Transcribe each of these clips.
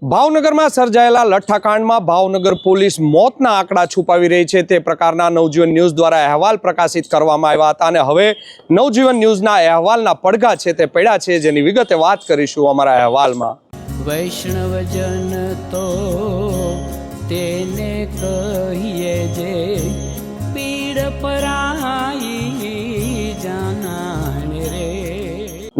ભાવનગરમાં સર્જાયેલા લઠ્ઠાકાંડમાં ભાવનગર પોલીસ મોતના આંકડા છુપાવી રહી છે તે પ્રકારના નવજીવન ન્યૂઝ દ્વારા અહેવાલ પ્રકાશિત કરવામાં આવ્યા હતા અને હવે નવજીવન ન્યૂઝના અહેવાલના પડઘા છે તે પડ્યા છે, જેની વિગતે વાત કરીશું અમારા અહેવાલમાં। વૈષ્ણવજન તો તેને કહીએ જે પીડ પરાઈ જાનાને રે।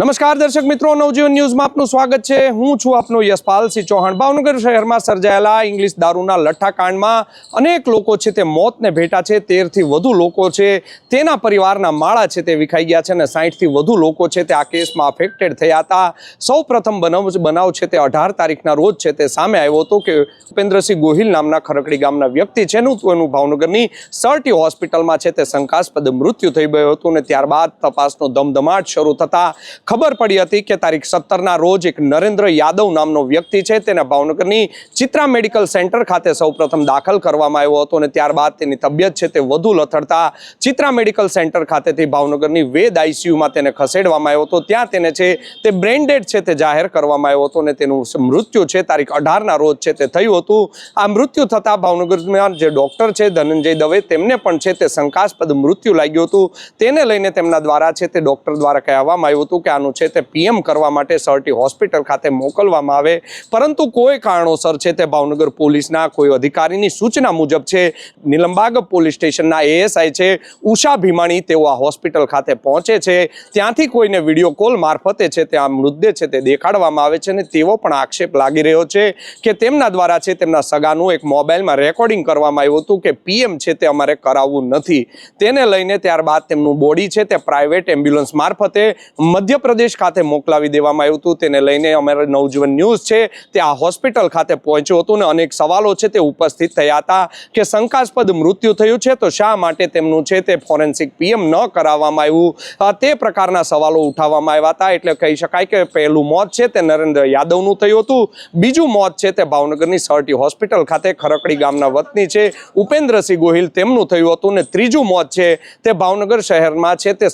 નમસ્કાર દર્શક મિત્રો, નવજીવન ન્યૂઝમાં આપનું સ્વાગત છે। હું છું આપનો યશપાલસિંહ ચૌહાણ। ભાવનગર શહેરમાં સર્જાયેલા ઇંગ્લિશ દારૂના લઠ્ઠાકાંડમાં અનેક લોકો છે તે મોતને ભેટા છે। 13થી વધુ લોકો છે તેના પરિવારના માળા છે તે વિખાઈ ગયા છે અને 60થી વધુ લોકો છે તે આ કેસમાં અફેક્ટેડ થયા હતા। સૌ પ્રથમ બનાવ છે તે 18 તારીખના રોજ છે તે સામે આવ્યો હતો કે ઉપેન્દ્રસિંહ ગોહિલ નામના ખરકડી ગામના વ્યક્તિ છે એનું ભાવનગરની સરટી હોસ્પિટલમાં છે તે શંકાસ્પદ મૃત્યુ થઈ ગયું હતું અને ત્યારબાદ તપાસનો ધમધમાટ શરૂ થતા ખબર પડી હતી કે તારીખ 17ના રોજ એક નરેન્દ્ર યાદવ નામનો વ્યક્તિ છે તેને ભાવનગરની ચિત્રા મેડિકલ સેન્ટર ખાતે સૌપ્રથમ દાખલ કરવામાં આવ્યો હતો અને ત્યારબાદ તેની તબિયત છે તે વધુ લથડતા ચિત્રા મેડિકલ સેન્ટર ખાતેથી ભાવનગરની વેદ આઈસીયુમાં તેને ખસેડવામાં આવ્યો હતો। ત્યાં તેને છે તે બ્રેઇન ડેડ છે તે જાહેર કરવામાં આવ્યો હતો અને તેનું મૃત્યુ છે તારીખ 18ના રોજ છે તે થયું હતું। આ મૃત્યુ થતાં ભાવનગરમાં જે ડોક્ટર છે ધનંજય દવે તેમને પણ છે તે શંકાસ્પદ મૃત્યુ લાગ્યું હતું। તેને લઈને તેમના દ્વારા છે તે ડોક્ટર દ્વારા કહેવામાં આવ્યું હતું કે આનું છે તે પીએમ કરવા માટે સરટી હોસ્પિટલ ખાતે મોકલવામાં આવે, પરંતુ કોઈ કારણોસર છે તે ભાવનગર પોલીસના કોઈ અધિકારીની સૂચના મુજબ છે નીલમબાગ પોલીસ સ્ટેશનના એએસઆઈ છે ઉષા ભીમાણી તેઓ આ હોસ્પિટલ ખાતે પહોંચે છે। ત્યાંથી કોઈને વિડીયો કોલ મારફતે છે તે આ મૃતદેહ છે તે દેખાડવામાં આવે છે અને તેવો પણ આક્ષેપ લાગી રહ્યો છે કે તેમના દ્વારા છે તેમના સગાનું એક મોબાઈલમાં રેકોર્ડિંગ કરવામાં આવ્યું હતું કે પીએમ છે તે અમારે કરાવવું નથી। તેને લઈને ત્યારબાદ તેમનું બોડી છે તે પ્રાઇવેટ એમ્બ્યુલન્સ મારફતે મધ્યપ્રદેશ ખાતે મોકલાવી દેવામાં આવ્યું હતું। તેને લઈને અમારા નવજીવન ન્યૂઝ છે તે આ હોસ્પિટલ ખાતે પહોંચ્યું હતું અને અનેક સવાલો છે તે ઉપસ્થિત થયા હતા કે શંકાસ્પદ મૃત્યુ થયું છે તો શા માટે તેમનું છે તે ફોરેન્સિક પીએમ ન કરાવવામાં આવ્યું, તે પ્રકારના સવાલો ઉઠાવવામાં આવ્યા હતા। એટલે કહી શકાય કે પહેલું મોત છે તે નરેન્દ્ર યાદવનું થયું હતું, બીજું મોત છે તે ભાવનગરની સરટી હોસ્પિટલ ખાતે ખરકડી ગામના વતની છે ઉપેન્દ્રસિંહ ગોહિલ તેમનું થયું હતું અને ત્રીજું મોત છે તે ભાવનગર શહેરમાં છે તે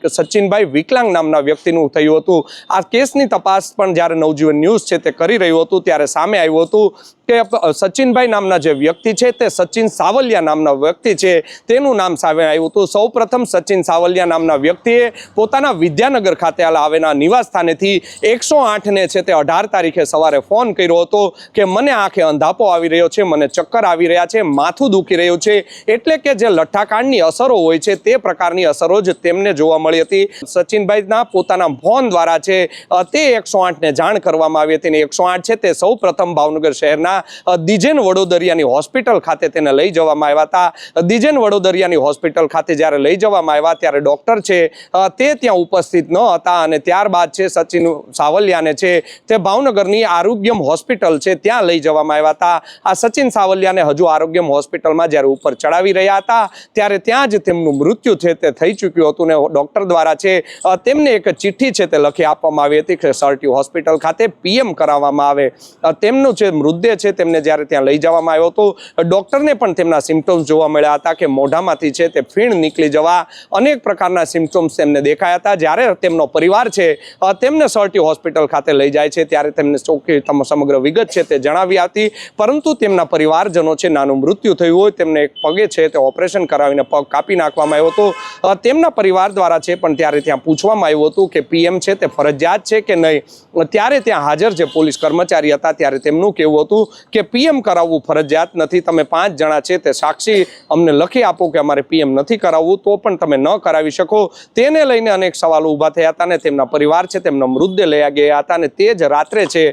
સચિનભાઈ વિકલાંગ નામના વ્યક્તિનું થયું હતું। આ કેસની તપાસ પણ જ્યારે નવજીવન ન્યૂઝ છે તે કરી રહ્યું હતું ત્યારે સામે આવ્યું હતું કે સચિનભાઈ નામના જે વ્યક્તિ છે તે સચિન સાવલિયા નામના વ્યક્તિ છે તેનું નામ સામે આવ્યું હતું। સૌ પ્રથમ સચિન સાવલિયા નામના વ્યક્તિએ પોતાના વિદ્યાનગર ખાતે આવેલા નિવાસ સ્થાનેથી 108ને છે તે 18 તારીખે સવારે ફોન કર્યો હતો કે મને આંખે અંધાપો આવી રહ્યો છે, મને ચક્કર આવી રહ્યા છે, માથું દુખી રહ્યું છે। એટલે કે જે લઠ્ઠાકાંડની અસરો હોય છે તે પ્રકારની અસરો જ તેમને જોવા મળી હતી। સચિનભાઈના પોતાના ફોન દ્વારા છે તે 108ને જાણ કરવામાં આવી હતી અને 108 છે તે સૌ પ્રથમ ભાવનગર શહેરના દિજેન વડોદરિયાની હોસ્પિટલ ખાતે તેને લઈ જવામાં આવ્યા હતા। દિજેન વડોદરિયાની હોસ્પિટલ ખાતે જ્યારે લઈ જવામાં આવ્યા ત્યારે ડોક્ટર છે તે ત્યાં ઉપસ્થિત ન હતા અને ત્યારબાદ છે સચિન સાવલિયાને છે તે ભાવનગરની આરોગ્યમ હોસ્પિટલ છે ત્યાં લઈ જવામાં આવ્યા હતા। આ સચિન સાવલિયાને હજુ આરોગ્યમ હોસ્પિટલમાં જ્યારે ઉપર ચડાવી રહ્યા હતા ત્યારે ત્યાં જ તેમનું મૃત્યુ છે તે થઈ ચૂક્યું હતું ને ડોક્ટર દ્વારા છે તેમને એક ચિઠ્ઠી છે તે લખી આપવામાં આવી હતી કે સરટી હોસ્પિટલ ખાતે પીએમ કરાવવામાં આવે। તેમનું જે મૃતદેહ છે તેમને જ્યારે ત્યાં લઈ જવામાં આવ્યો હતો ડોક્ટરને પણ તેમના સિમ્પટમ્સ જોવા મળ્યા હતા કે મોઢામાંથી છે તે ફીણ નીકળી જવા અનેક પ્રકારના સિમ્પટમ્સ તેમને દેખાયા હતા। જ્યારે તેમનો પરિવાર છે તેમને સરટી હોસ્પિટલ ખાતે લઈ જાય છે ત્યારે તેમને ચોખ્ખી સમગ્ર વિગત છે તે જણાવી હતી, પરંતુ તેમના પરિવારજનો છે નાનું મૃત્યુ થયું હોય તેમને એક પગે છે તે ઓપરેશન કરાવીને પગ કાપી નાખવામાં આવ્યો હતો। તેમના પરિવાર દ્વારા છે પણ ત્યારે ત્યાં પૂછવામાં આવ્યું હતું કે પીએમ છે તે ફરજિયાત છે કે નહીં, ત્યારે ત્યાં હાજર જે પોલીસ કર્મચારી હતા ત્યારે તેમનું કહેવું હતું કે પીએમ કરાવવું ફરજિયાત નથી, તમે 5 જણા છે તે સાક્ષી અમને લખી આપો કે અમારે પીએમ નથી કરાવવું તો પણ તમે ન કરાવી શકો। તેને લઈને અનેક સવાલો ઊભા થયા હતા અને તેમના પરિવાર છે તેમનો મૃતદેહ લઈ ગયા હતા અને તે જ રાત્રે છે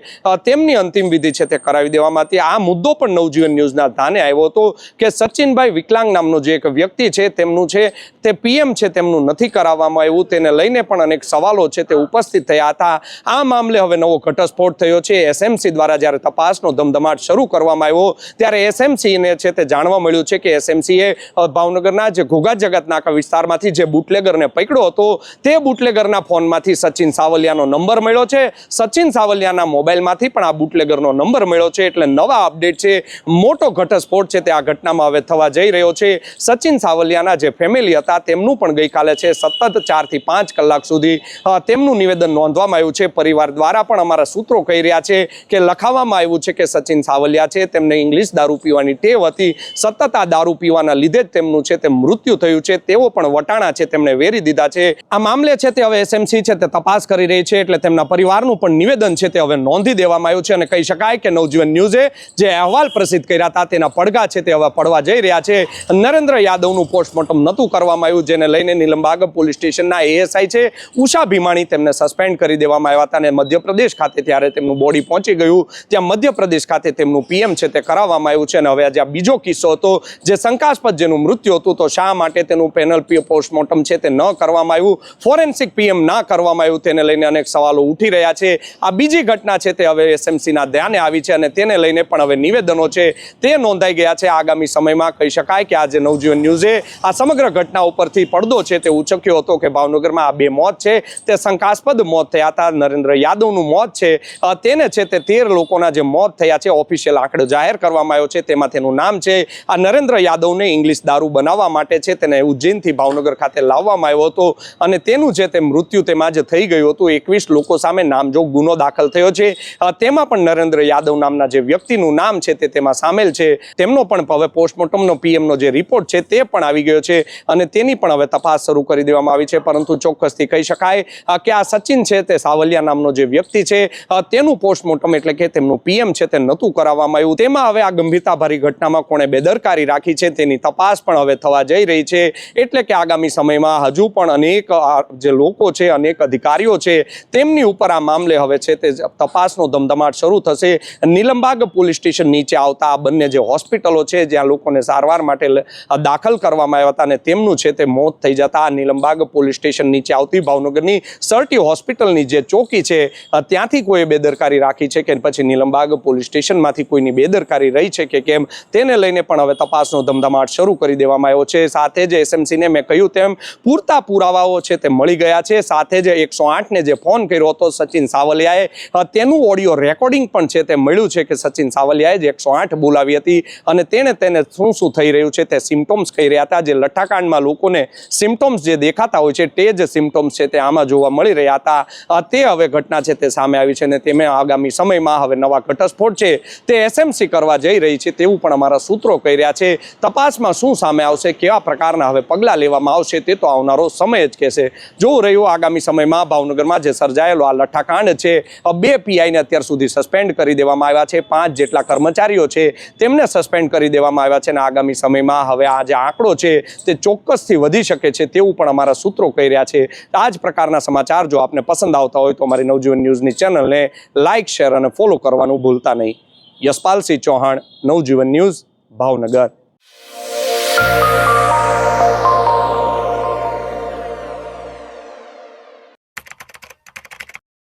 તેમની અંતિમ વિધિ છે તે કરાવી દેવામાં હતી। આ મુદ્દો પણ નવજીવન ન્યૂઝના ધ્યાને આવ્યો હતો કે સચિનભાઈ વિકલાંગ નામનો જે એક વ્યક્તિ છે તેમનું છે તે પીએમ છે તેમનું નથી કરાવવામાં આવ્યું, તેને લઈને પણ અનેક સવાલો છે તે ઉપસ્થિત થયા હતા। આ મામલે હવે નવો ઘટસ્ફોટ થયો છે। એસએમસી દ્વારા જ્યારે તપાસનો ધમધમાટ ધમધમાટ શરૂ કરવામાં આવ્યો ત્યારે એસએમસીને છે તે જાણવા મળ્યું છે કે એસએમસીએ ભાવનગરના જે ઘોઘા જગત નાકા વિસ્તારમાંથી જે બુટલેગરને પકડ્યો હતો તે બુટલેગરના ફોનમાંથી સચિન સાવલિયાનો નંબર મળ્યો છે. સચિન સાવલિયાના મોબાઈલમાંથી પણ આ બુટલેગરનો નંબર મળ્યો છે. એટલે નવા અપડેટ છે, મોટો ઘટસ્ફોટ છે તે આ ઘટનામાં હવે થવા જઈ રહ્યો છે. સચિન સાવલિયાના જે ફેમિલી હતા તેમનું પણ ગઈકાલે છે સતત 4 થી 5 કલાક સુધી તેમનું નિવેદન નોંધવામાં આવ્યું છે. પરિવાર દ્વારા પણ અમારા સૂત્રો કહી રહ્યા છે કે લખાવવામાં આવ્યું છે કે સચિન સાવલિયા છે તેમને ઇંગ્લિશ દારૂ પીવાની ટેવ હતી. સતત આ દારૂ પીવાના લીધે જ તેમનું છે તે મૃત્યુ થયું છે. તેઓ પણ વટાણા છે તેમણે વેરી દીધા છે. આ મામલે છે તે હવે એસએમસી છે તે તપાસ કરી રહી છે. એટલે તેમના પરિવારનું પણ નિવેદન છે તે હવે નોંધી દેવામાં આવ્યું છે અને કહી શકાય કે નવજીવન ન્યૂઝે જે અહેવાલ પ્રસિદ્ધ કર્યા હતા તેના પડઘા છે તે હવે પડવા જઈ રહ્યા છે. નરેન્દ્ર યાદવનું પોસ્ટમોર્ટમ નહોતું કરવામાં આવ્યું, જેને લઈને નીલમબાગ પોલીસ સ્ટેશનના એએસઆઈ છે ઉષા ભીમાણી તેમને સસ્પેન્ડ કરી દેવામાં આવ્યા હતા અને મધ્યપ્રદેશ ખાતે ત્યારે તેમનું બોડી પહોંચી ગયું. ત્યાં મધ્યપ્રદેશ ખાતે તેમનું પીએમ છે તે કરાવવામાં આવ્યું છે. અને હવે આજે આ બીજો કિસ્સો હતો જે શંકાસ્પદ જેનું મૃત્યુ હતું, તો શા માટે તેનું પેનલ પોસ્ટમોર્ટમ છે તે ન કરવામાં આવ્યું, ફોરેન્સિક પીએમ ના કરવામાં આવ્યું, તેને લઈને અનેક સવાલો ઉઠી રહ્યા છે. આ બીજી ઘટના છે તે હવે એસએમસીના ધ્યાને આવી છે અને તેને લઈને પણ હવે નિવેદનો છે તે નોંધાઈ ગયા છે. આગામી સમયમાં કહી શકાય કે આજે નવજીવન ન્યૂઝે આ સમગ્ર ઘટના ઉપરથી પડદો છે તે ઉચક્યો હતો કે ભાવનગરમાં આ બે મોત છે તે શંકાસ્પદ મોત થયા હતા. નરેન્દ્ર યાદવનું મોત છે તેને છે તે 13 લોકોના જે મોત થયા છે ઓફિશિયલ આંકડો જાહેર કરવામાં આવ્યો છે. તેમાં તેનું નામ છે આ નરેન્દ્ર યાદવને ઇંગ્લિશ દારૂ બનાવવા માટે છે તેને ઉજ્જૈનથી ભાવનગર ખાતે લાવવામાં આવ્યો હતો અને તેનું છે તે મૃત્યુ તેમાં જ થઈ ગયું હતું. 21 લોકો સામે નામજોગ ગુનો દાખલ થયો છે. તેમાં પણ નરેન્દ્ર યાદવ નામના જે વ્યક્તિનું નામ છે તે તેમાં સામેલ છે. તેમનો પણ હવે પોસ્ટમોર્ટમનો પીએમનો જે રિપોર્ટ છે તે પણ આવી ગયો છે અને તેની પણ હવે તપાસ શરૂ કરી દેવામાં આવી છે. પરંતુ ચોક્કસથી કહી શકાય કે આ સચિન છે તે સાવલિયા નામનો જે વ્યક્તિ છે તેનું પોસ્ટમોર્ટમ એટલે કે તેમનું પીએમ છે તે નહોતું કરાવવામાં આવ્યું. તેમાં હવે આ ગંભીરતાભરી ઘટનામાં કોણે બેદરકારી રાખી છે તેની તપાસ પણ હવે થવા જઈ રહી છે. એટલે કે આગામી સમયમાં હજુ પણ અનેક જે લોકો છે, અનેક અધિકારીઓ છે, તેમની ઉપર આ મામલે હવે છે તે તપાસનો ધમધમાટ શરૂ થશે. નીલમબાગ પોલીસ સ્ટેશન નીચે આવતા આ બંને જે હોસ્પિટલો છે જ્યાં લોકોને સારવાર માટે દાખલ કરવામાં આવ્યા હતા અને તેમનું છે તે મોત થઈ જતા નીલમબાગ પોલીસ સ્ટેશન નીચે આવતી ભાવનગરની સર્ટી હોસ્પિટલની જે ચોકી છે ત્યાંથી કોઈ બેદરકારી રાખી છે કે પછી નીલમબાગ પોલીસ સ્ટેશનમાંથી કોઈની બેદરકારી રહી છે કે કેમ, તેને લઈને પણ હવે તપાસનો ધમધમાટ શરૂ કરી દેવામાં આવ્યો છે. સાથે જ એસએમસીને મેં કહ્યું તેમ પૂરતા પુરાવાઓ છે તે મળી ગયા છે. સાથે જ 108ને જે ફોન કર્યો હતો સચિન સાવલિયાએ તેનું ઓડિયો રેકોર્ડિંગ પણ છે તે મળ્યું છે કે સચિન સાવલિયાએ જ 108 બોલાવી હતી અને તેને શું થઈ રહ્યું છે તે સિમ્ટોમ્સ કહી રહ્યા હતા. જે લઠ્ઠાકાંડમાં લોકોને સિમ્ટોમ્સ જે દેખાતા હોય છે તે જ સિમ્ટોમ્સ છે તે આમાં જોવા મળી રહ્યા હતા. તે હવે ઘટના છે તે સામે આવી છે અને તેમાં આગામી સમયમાં હવે નવા ઘટસ્ફોટ છે તે એસએમસી કરવા જઈ રહી છે તેવું પણ અમારા સૂત્રો કહી રહ્યા છે. તપાસમાં શું સામે આવશે, કેવા પ્રકારના હવે પગલાં લેવામાં આવશે તે તો આવનારો સમય જ કહેશે. જોવું રહ્યું આગામી સમયમાં ભાવનગરમાં જે સર્જાયેલો આ લઠ્ઠાકાંડ છે 2 પીઆઈને અત્યાર સુધી સસ્પેન્ડ કરી દેવામાં આવ્યા છે. 5 જેટલા કર્મચારીઓ છે તેમને સસ્પેન્ડ કરી દેવામાં આવ્યા છે અને આગામી સમયમાં હવે આ જે આંકડો છે તે ચોક્કસથી વધી શકે છે તેવું પણ અમારા સૂત્રો કહી રહ્યા છે. આ જ પ્રકારના સમાચાર જો આપને પસંદ આવતા હોય તો અમારી નવજીવન ન્યૂઝની ચેનલને લાઇક, શેર અને ફોલો કરવાનું ભૂલતા નહીં. યશપાલસિંહ ચૌહાણ, નવજીવન ન્યૂઝ, ભાવનગર.